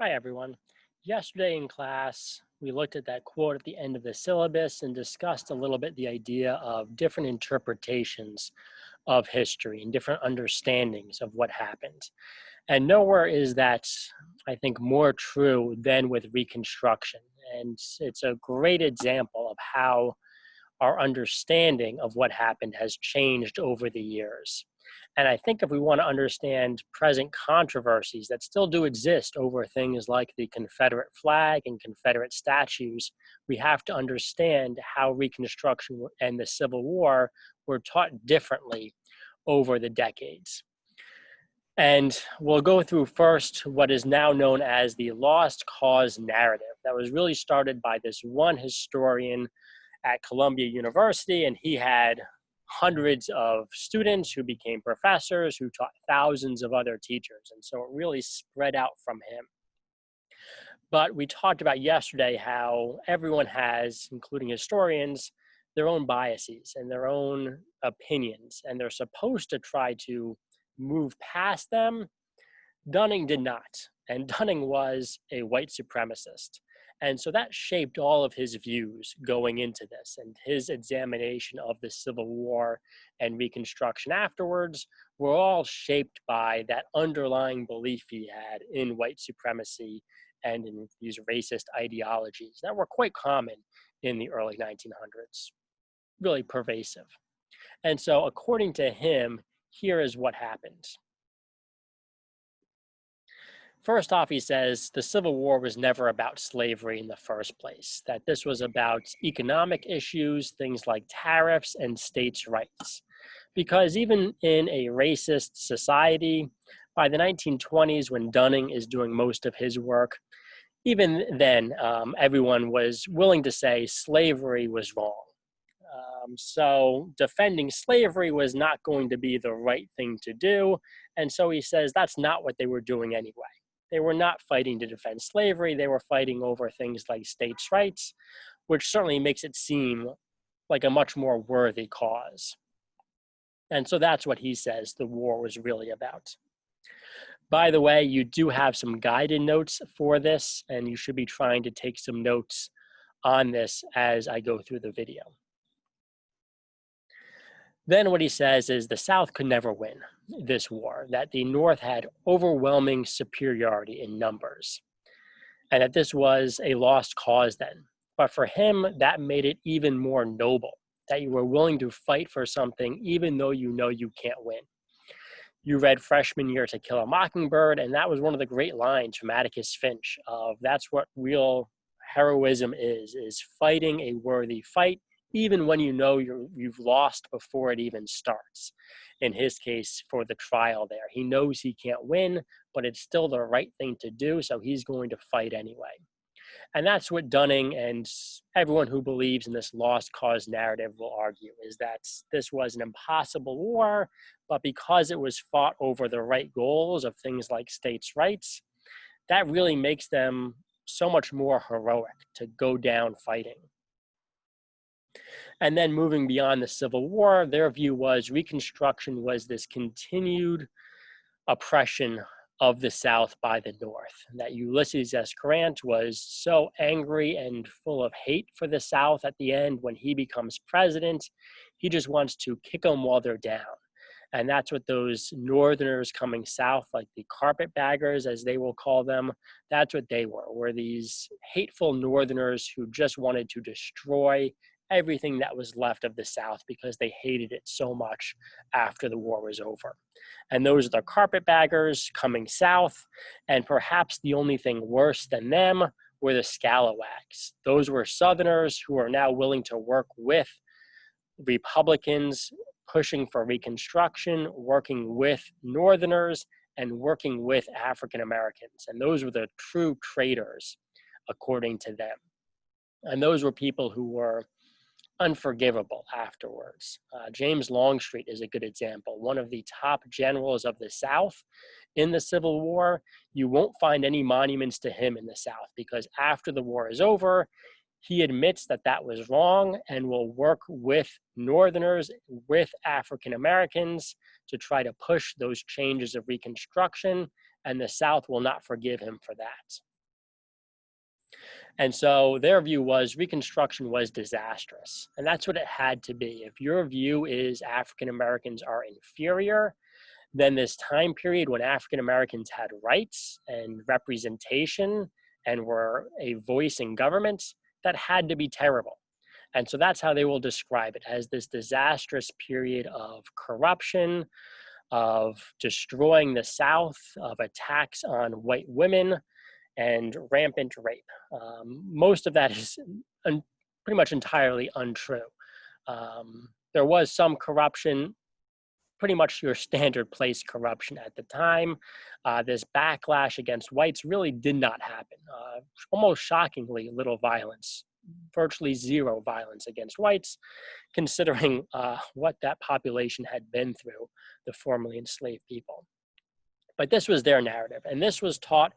Hi, everyone. Yesterday in class, we looked at that quote at the end of the syllabus and discussed a little bit the idea of different interpretations of history and different understandings of what happened. And nowhere is that, I think, more true than with Reconstruction. And it's a great example of how our understanding of what happened has changed over the years. And I think if we want to understand present controversies that still do exist over things like the Confederate flag and Confederate statues, we have to understand how Reconstruction and the Civil War were taught differently over the decades. And we'll go through first what is now known as the lost cause narrative that was really started by this one historian at Columbia University, and he had hundreds of students who became professors who taught thousands of other teachers. And so it really spread out from him. But we talked about yesterday how everyone has, including historians, their own biases and their own opinions, and they're supposed to try to move past them. Dunning did not, and Dunning was a white supremacist. And so that shaped all of his views going into this, and his examination of the Civil War and Reconstruction afterwards were all shaped by that underlying belief he had in white supremacy and in these racist ideologies that were quite common in the early 1900s, really pervasive. And so, according to him, here is what happened. First off, he says the Civil War was never about slavery in the first place, that this was about economic issues, things like tariffs and states' rights. Because even in a racist society, by the 1920s, when Dunning is doing most of his work, even then, everyone was willing to say slavery was wrong. So defending slavery was not going to be the right thing to do. And so he says that's not what they were doing anyway. They were not fighting to defend slavery. They were fighting over things like states' rights, which certainly makes it seem like a much more worthy cause. And so that's what he says the war was really about. By the way, you do have some guided notes for this, and you should be trying to take some notes on this as I go through the video. Then what he says is the South could never win this war, that the North had overwhelming superiority in numbers, and that this was a lost cause then. But for him, that made it even more noble, that you were willing to fight for something even though you know you can't win. You read freshman year To Kill a Mockingbird, and that was one of the great lines from Atticus Finch of that's what real heroism is fighting a worthy fight, even when you know you've lost before it even starts. In his case, for the trial there, he knows he can't win, but it's still the right thing to do, so he's going to fight anyway. And that's what Dunning and everyone who believes in this lost cause narrative will argue, is that this was an impossible war, but because it was fought over the right goals of things like states' rights, that really makes them so much more heroic to go down fighting. And then moving beyond the Civil War, their view was Reconstruction was this continued oppression of the South by the North. That Ulysses S. Grant was so angry and full of hate for the South at the end when he becomes president, he just wants to kick them while they're down. And that's what those Northerners coming south, like the carpetbaggers, as they will call them, that's what they were these hateful Northerners who just wanted to destroy everything that was left of the South because they hated it so much after the war was over. And those are the carpetbaggers coming south. And perhaps the only thing worse than them were the scalawags. Those were Southerners who are now willing to work with Republicans pushing for Reconstruction, working with Northerners, and working with African Americans. And those were the true traitors, according to them. And those were people who were unforgivable afterwards. James Longstreet is a good example, one of the top generals of the South in the Civil War. You won't find any monuments to him in the South because after the war is over, he admits that that was wrong and will work with Northerners, with African Americans to try to push those changes of Reconstruction, and the South will not forgive him for that. And so their view was Reconstruction was disastrous. And that's what it had to be. If your view is African Americans are inferior, then this time period when African Americans had rights and representation and were a voice in government, that had to be terrible. And so that's how they will describe it, as this disastrous period of corruption, of destroying the South, of attacks on white women, and rampant rape. Most of that is pretty much entirely untrue. There was some corruption, pretty much your standard place corruption at the time. This backlash against whites really did not happen. Almost shockingly, little violence, virtually zero violence against whites, considering what that population had been through, the formerly enslaved people. But this was their narrative, and this was taught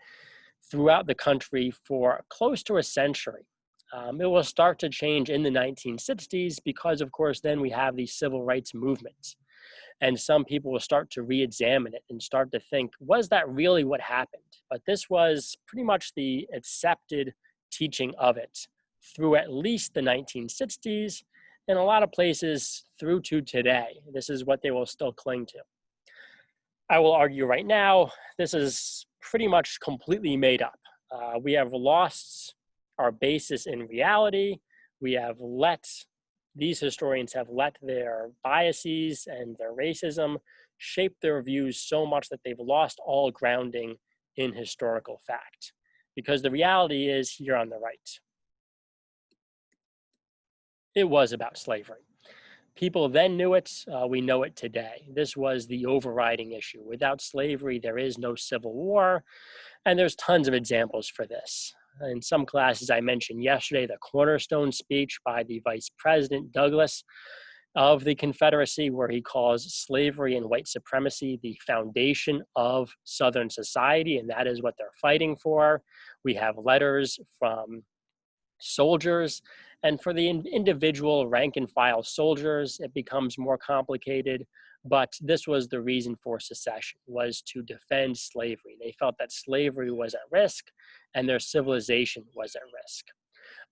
throughout the country for close to a century. It will start to change in the 1960s because, of course, then we have the civil rights movement. And some people will start to re-examine it and start to think, was that really what happened? But this was pretty much the accepted teaching of it through at least the 1960s, in a lot of places through to today. This is what they will still cling to. I will argue right now, this is pretty much completely made up. We have lost our basis in reality. These historians have let their biases and their racism shape their views so much that they've lost all grounding in historical fact. Because the reality is here on the right. It was about slavery. People then knew it, we know it today. This was the overriding issue. Without slavery, there is no civil war, and there's tons of examples for this. In some classes I mentioned yesterday, the cornerstone speech by the Vice President Douglas of the Confederacy, where he calls slavery and white supremacy the foundation of Southern society, and that is what they're fighting for. We have letters from soldiers, and for the individual rank and file soldiers, it becomes more complicated. But this was the reason for secession, was to defend slavery. They felt that slavery was at risk and their civilization was at risk.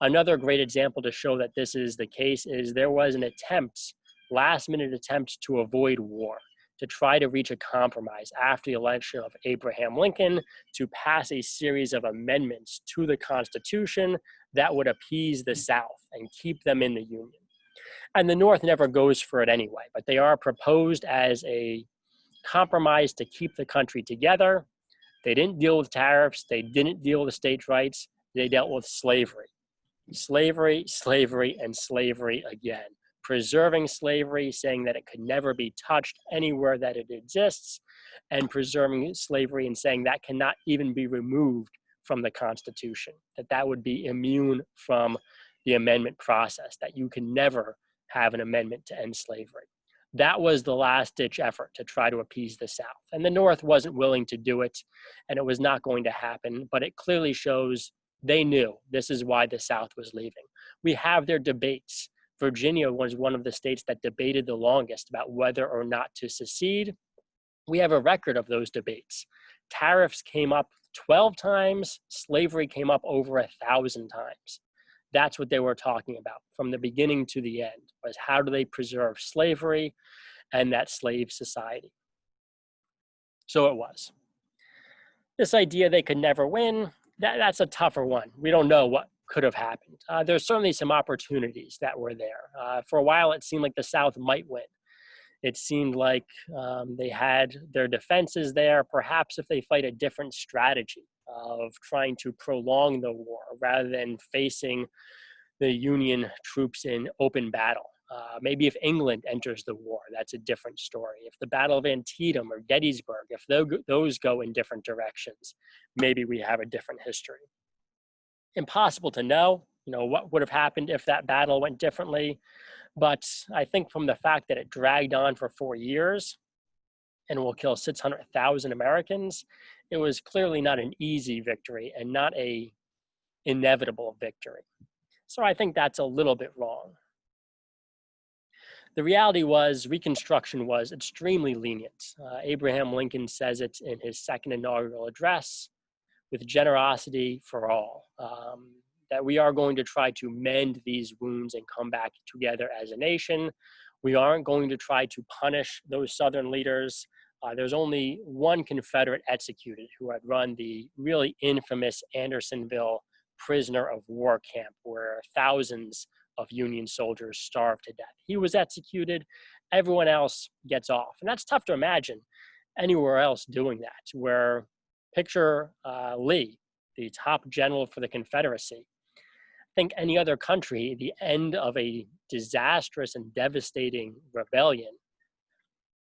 Another great example to show that this is the case is there was an attempt, last-minute attempt to avoid war, to try to reach a compromise after the election of Abraham Lincoln to pass a series of amendments to the Constitution that would appease the South and keep them in the Union. And the North never goes for it anyway, but they are proposed as a compromise to keep the country together. They didn't deal with tariffs. They didn't deal with states' rights. They dealt with slavery. Slavery, slavery, and slavery again. Preserving slavery, saying that it could never be touched anywhere that it exists, and preserving slavery and saying that cannot even be removed from the Constitution, that would be immune from the amendment process, that you can never have an amendment to end slavery. That was the last-ditch effort to try to appease the South. And the North wasn't willing to do it, and it was not going to happen, but it clearly shows they knew this is why the South was leaving. We have their debates. Virginia was one of the states that debated the longest about whether or not to secede. We have a record of those debates. Tariffs came up 12 times, slavery came up over 1,000 times. That's what they were talking about from the beginning to the end, was how do they preserve slavery and that slave society. So it was. This idea they could never win, that's a tougher one. We don't know what could have happened. There's certainly some opportunities that were there. For a while, it seemed like the South might win. It seemed like they had their defenses there. Perhaps if they fight a different strategy of trying to prolong the war rather than facing the Union troops in open battle. Maybe if England enters the war, that's a different story. If the Battle of Antietam or Gettysburg, if those go in different directions, maybe we have a different history. Impossible to know, what would have happened if that battle went differently. But I think from the fact that it dragged on for 4 years and will kill 600,000 Americans, it was clearly not an easy victory and not a inevitable victory. So I think that's a little bit wrong. The reality was Reconstruction was extremely lenient. Abraham Lincoln says it in his second inaugural address. with generosity for all. That we are going to try to mend these wounds and come back together as a nation. We aren't going to try to punish those Southern leaders. There's only one Confederate executed who had run the really infamous Andersonville prisoner of war camp, where thousands of Union soldiers starved to death. He was executed. Everyone else gets off. And that's tough to imagine anywhere else doing that, where picture Lee, the top general for the Confederacy. I think any other country, the end of a disastrous and devastating rebellion,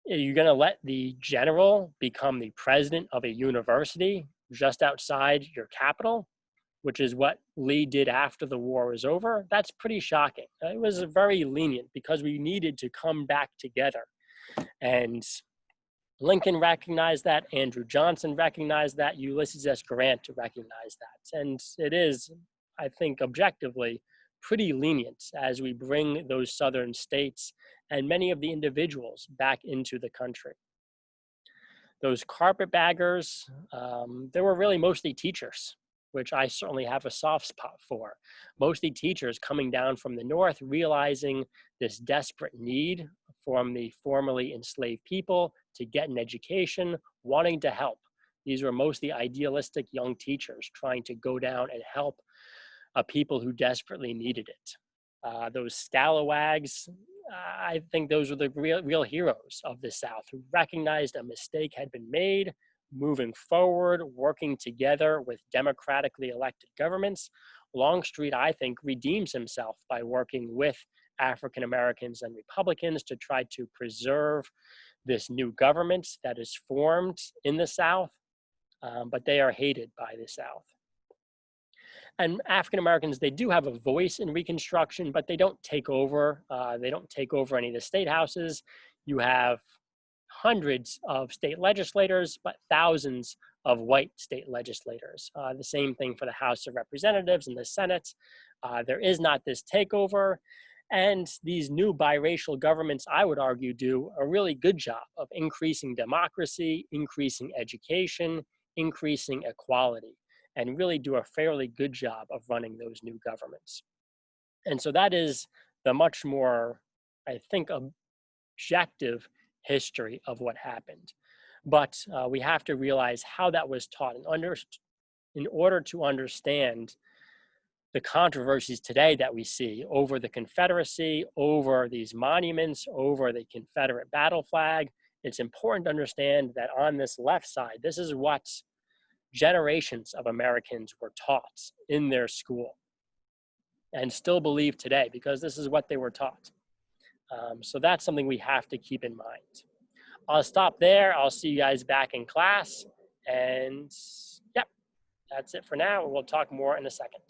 you're going to let the general become the president of a university just outside your capital, which is what Lee did after the war was over. That's pretty shocking. It was very lenient because we needed to come back together. And Lincoln recognized that, Andrew Johnson recognized that, Ulysses S. Grant recognized that. And it is, I think, objectively pretty lenient as we bring those southern states and many of the individuals back into the country. Those carpetbaggers, they were really mostly teachers, which I certainly have a soft spot for. Mostly teachers coming down from the North, realizing this desperate need from the formerly enslaved people to get an education, wanting to help. These were mostly idealistic young teachers trying to go down and help people who desperately needed it. Those scalawags, I think those were the real heroes of the South, who recognized a mistake had been made, moving forward, working together with democratically elected governments. Longstreet, I think, redeems himself by working with African Americans and Republicans to try to preserve this new government that is formed in the South, but they are hated by the South. And African Americans, they do have a voice in Reconstruction, but they don't take over. They don't take over any of the state houses. You have hundreds of state legislators, but thousands of white state legislators. The same thing for the House of Representatives and the Senate. There is not this takeover. And these new biracial governments, I would argue, do a really good job of increasing democracy, increasing education, increasing equality, and really do a fairly good job of running those new governments. And so that is the much more, I think, objective history of what happened. But we have to realize how that was taught in order to understand the controversies today that we see over the Confederacy, over these monuments, over the Confederate battle flag. It's important to understand that on this left side, this is what generations of Americans were taught in their school and still believe today, because this is what they were taught. So that's something we have to keep in mind. I'll stop there. I'll see you guys back in class. And yep, that's it for now. We'll talk more in a second.